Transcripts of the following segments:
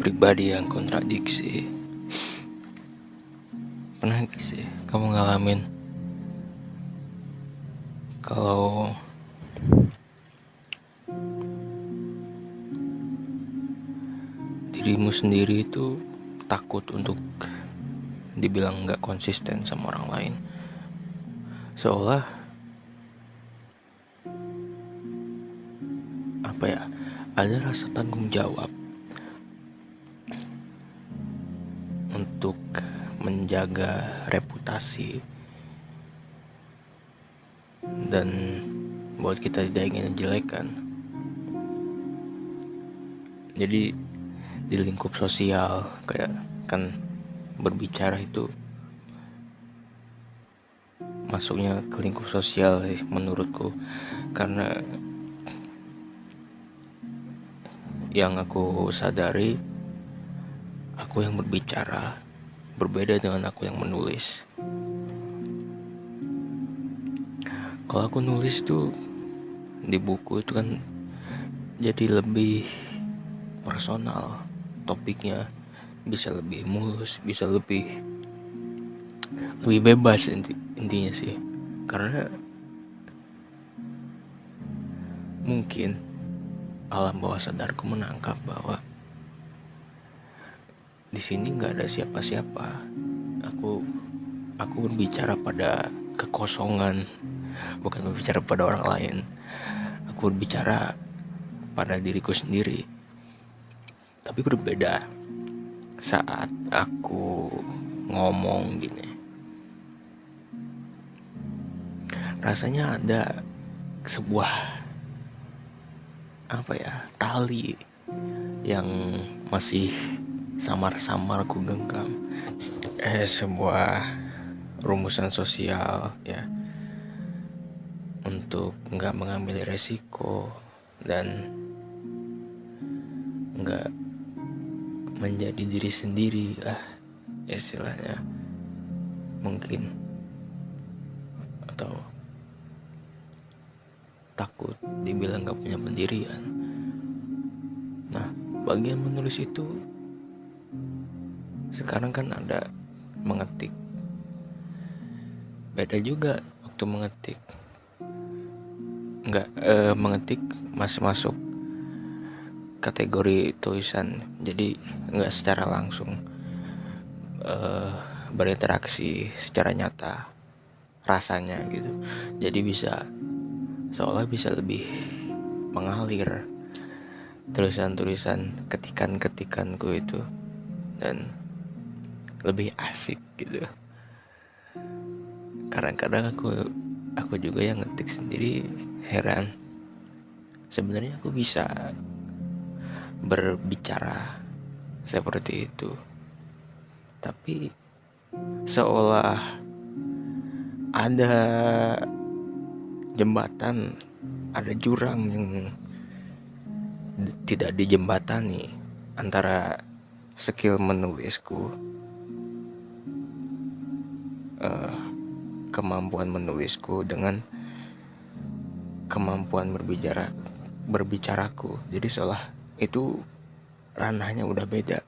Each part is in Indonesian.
Pribadi yang kontradiksi. Pernah gak sih kamu ngalamin kalau dirimu sendiri itu takut untuk dibilang gak konsisten sama orang lain, seolah ada rasa tanggung jawab untuk menjaga reputasi dan buat kita tidak ingin menjelekan. Jadi di lingkup sosial kayak kan berbicara itu masuknya ke lingkup sosial menurutku, karena yang aku sadari, aku yang berbicara berbeda dengan aku yang menulis. Kalau aku nulis tuh di buku itu kan jadi lebih personal, topiknya bisa lebih mulus, bisa lebih bebas intinya sih. Karena mungkin alam bawah sadarku menangkap bahwa di sini nggak ada siapa-siapa. Aku berbicara pada kekosongan, bukan berbicara pada orang lain. Aku berbicara pada diriku sendiri. Tapi berbeda saat aku ngomong gini. Rasanya ada sebuah tali yang masih samar-samar ku genggam. Sebuah rumusan sosial ya, untuk nggak mengambil resiko dan nggak menjadi diri sendiri lah istilahnya mungkin, atau takut dibilang gak punya pendirian. Nah, bagian menulis itu sekarang kan ada mengetik. Beda juga waktu mengetik. Mengetik masih masuk kategori tulisan, jadi nggak secara langsung berinteraksi secara nyata rasanya gitu. Jadi seolah bisa lebih mengalir tulisan-tulisan ketikanku itu, dan lebih asik gitu. Kadang-kadang aku juga yang ngetik sendiri heran, sebenarnya aku bisa berbicara seperti itu, tapi seolah ada jembatan, ada jurang yang tidak dijembatani antara skill menulisku, kemampuan menulisku dengan kemampuan berbicaraku. Jadi seolah itu ranahnya udah beda.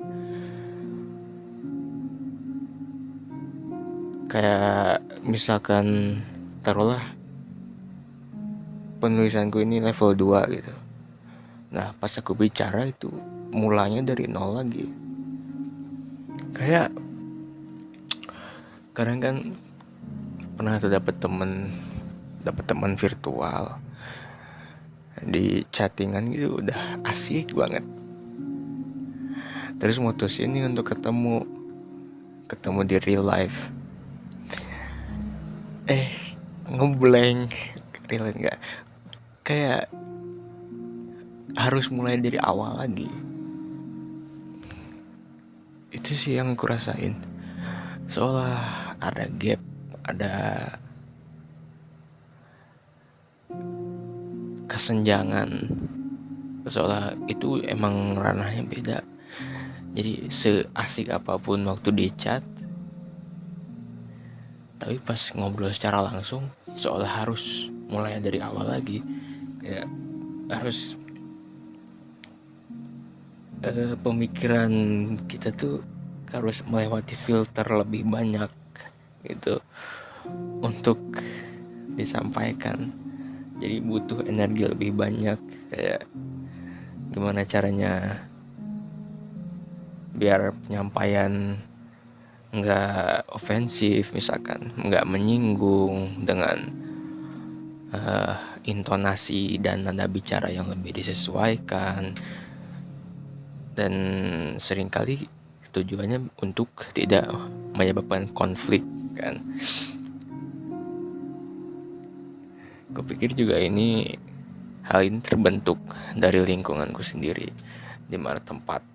Kayak misalkan taruhlah penulisanku ini level 2 gitu. Nah, pas aku bicara itu mulanya dari nol lagi. Kayak kadang kan pernah tuh dapat teman virtual di chattingan gitu, udah asik banget. Terus mutusin nih untuk ketemu di real life. Ngeblank, real enggak. Kayak harus mulai dari awal lagi. Itu sih yang aku rasain. Seolah ada gap, ada kesenjangan. Seolah itu emang ranahnya beda. Jadi seasik apapun waktu di chat, tapi pas ngobrol secara langsung seolah harus mulai dari awal lagi. Ya, harus pemikiran kita tuh harus melewati filter lebih banyak gitu untuk disampaikan. Jadi butuh energi lebih banyak, kayak gimana caranya biar penyampaian nggak ofensif, misalkan nggak menyinggung, dengan intonasi dan nada bicara yang lebih disesuaikan. Dan seringkali tujuannya untuk tidak menyebabkan konflik kan. Kupikir juga hal ini terbentuk dari lingkunganku sendiri, di mana tempat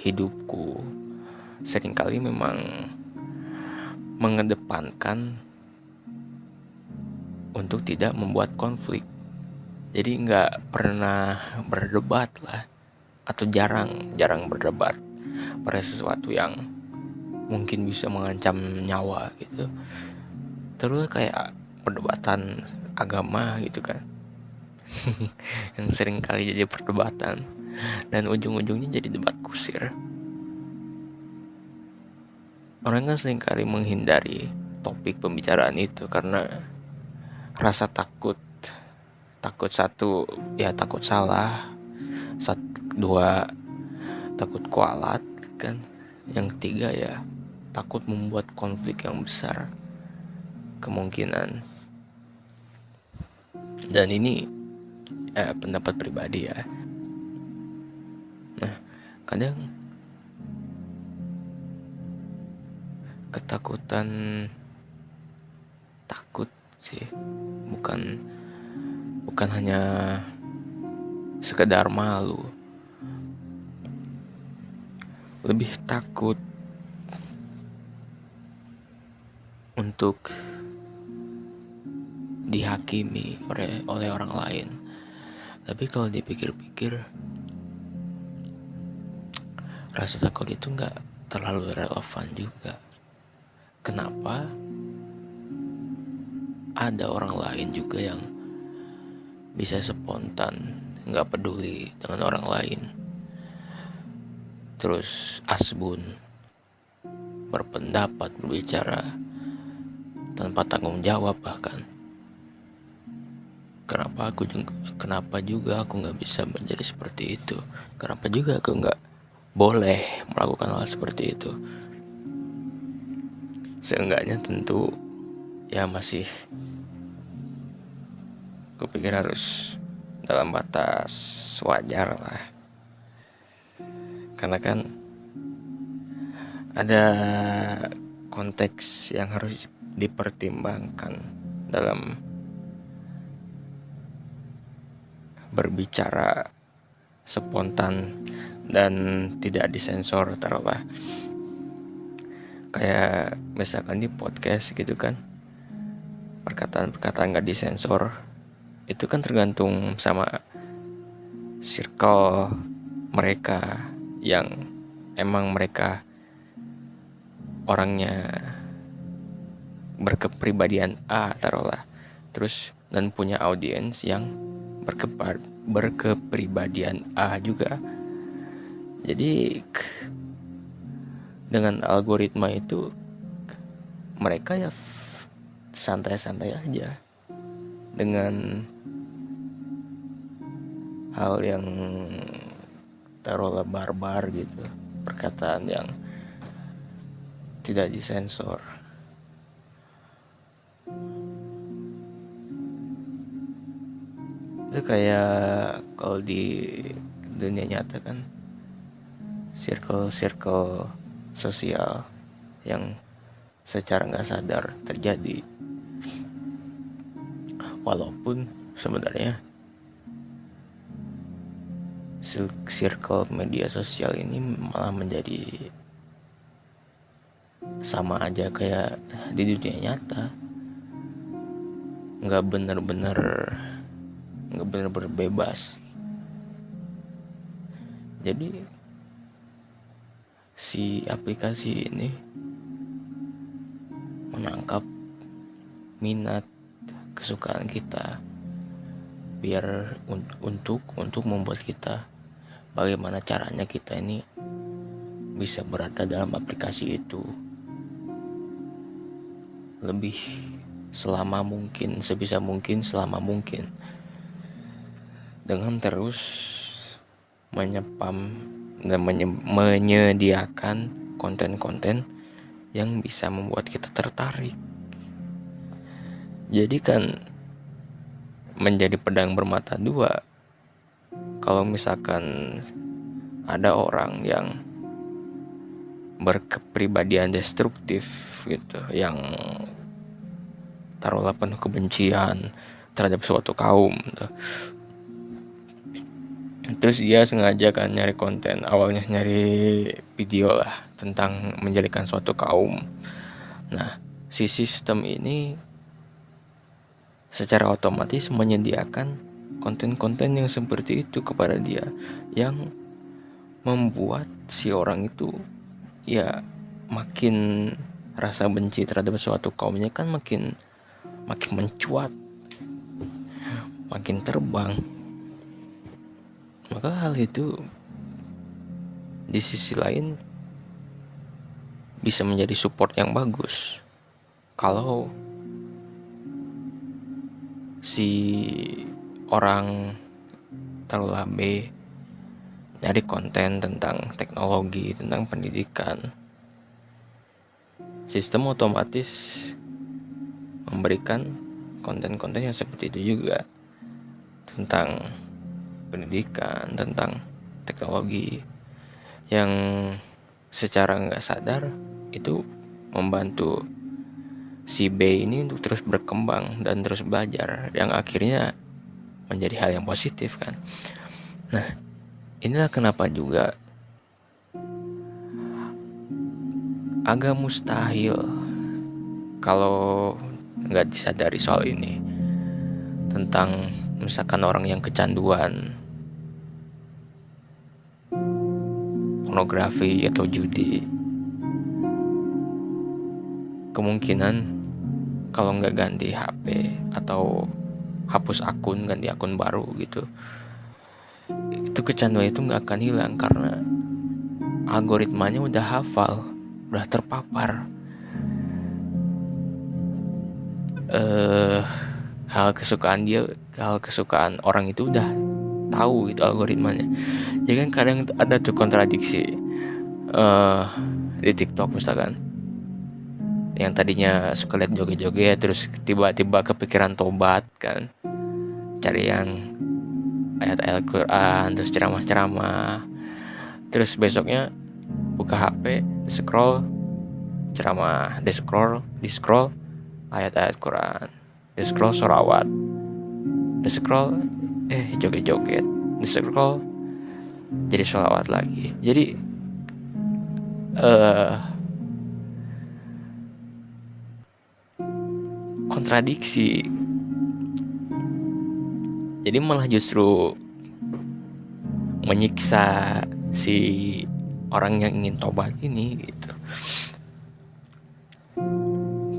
hidupku seringkali memang mengedepankan untuk tidak membuat konflik. Jadi nggak pernah berdebat lah, atau jarang berdebat pada sesuatu yang mungkin bisa mengancam nyawa gitu. Terus kayak perdebatan agama gitu kan, yang sering kali jadi perdebatan dan ujung-ujungnya jadi debat kusir. Orang kan sering kali menghindari topik pembicaraan itu karena rasa takut satu, ya takut salah, dua takut kualat kan, yang ketiga ya takut membuat konflik yang besar kemungkinan. Dan ini pendapat pribadi ya. Nah, kadang ketakutan, takut sih bukan hanya sekedar malu, lebih takut untuk dihakimi oleh orang lain. Tapi kalau dipikir-pikir, rasa takut itu nggak terlalu relevan juga. Kenapa ada orang lain juga yang bisa spontan, nggak peduli dengan orang lain, terus asbun berpendapat, berbicara tanpa tanggung jawab bahkan. Kenapa juga aku nggak bisa menjadi seperti itu? Kenapa juga aku nggak boleh melakukan hal seperti itu? Seenggaknya tentu ya masih kupikir harus dalam batas wajar lah. Karena kan ada konteks yang harus dipertimbangkan dalam berbicara spontan dan tidak disensor, taruhlah. Kayak misalkan di podcast gitu kan, perkataan gak disensor, itu kan tergantung sama circle mereka, yang emang mereka orangnya berkepribadian A, taruhlah, terus dan punya audiens yang berkepribadian A juga. Jadi dengan algoritma itu mereka ya santai-santai aja dengan hal yang taruhlah barbar gitu, perkataan yang tidak disensor. Itu kayak kalau di dunia nyata kan, circle sosial yang secara nggak sadar terjadi, walaupun sebenarnya circle media sosial ini malah menjadi sama aja kayak di dunia nyata, nggak bener-bener bebas. Jadi si aplikasi ini menangkap minat, kesukaan kita, biar untuk membuat kita bagaimana caranya kita ini bisa berada dalam aplikasi itu lebih selama mungkin, sebisa mungkin, selama mungkin, dengan terus menyepam dan menyediakan konten-konten yang bisa membuat kita tertarik. Jadi kan menjadi pedang bermata dua. Kalau misalkan ada orang yang berkepribadian destruktif gitu, yang taruhlah penuh kebencian terhadap suatu kaum gitu. Terus dia sengaja kan nyari konten, awalnya nyari video lah tentang menjadikan suatu kaum. Nah, si sistem ini secara otomatis menyediakan konten-konten yang seperti itu kepada dia, yang membuat si orang itu ya makin rasa benci terhadap suatu kaumnya kan makin mencuat, makin terbang. Maka hal itu di sisi lain bisa menjadi support yang bagus kalau si orang taruhlah B nyari konten tentang teknologi, tentang pendidikan. Sistem otomatis memberikan konten-konten yang seperti itu juga, tentang pendidikan, tentang teknologi, yang secara nggak sadar itu membantu si B ini untuk terus berkembang dan terus belajar, yang akhirnya menjadi hal yang positif kan. Nah, inilah kenapa juga agak mustahil kalau nggak disadari soal ini, tentang misalkan orang yang kecanduan pornografi atau judi, kemungkinan kalau nggak ganti HP atau hapus akun, ganti akun baru gitu, itu kecanduan itu nggak akan hilang karena algoritmanya udah hafal, udah terpapar. Hal kesukaan orang itu udah tahu gitu algoritmanya. Jadi kan kadang ada tuh kontradiksi di TikTok misalkan, yang tadinya suka lihat joget-joget terus tiba-tiba kepikiran tobat kan, cari yang ayat-ayat Quran, terus ceramah-ceramah, terus besoknya buka HP, scroll ceramah, di scroll ayat-ayat Quran, di scroll sholawat, di scroll joget-joget, di scroll jadi sholawat lagi. Jadi kontradiksi. Jadi malah justru menyiksa si orang yang ingin tobat ini gitu.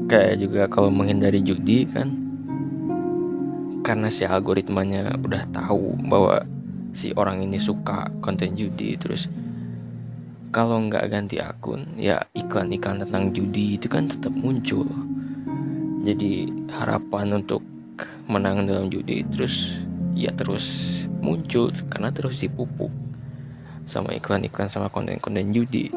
Kayak juga kalau menghindari judi kan, karena si algoritmanya udah tahu bahwa si orang ini suka konten judi, terus kalau nggak ganti akun ya iklan-iklan tentang judi itu kan tetap muncul. Jadi harapan untuk menang dalam judi terus muncul karena terus dipupuk sama iklan-iklan sama konten-konten judi.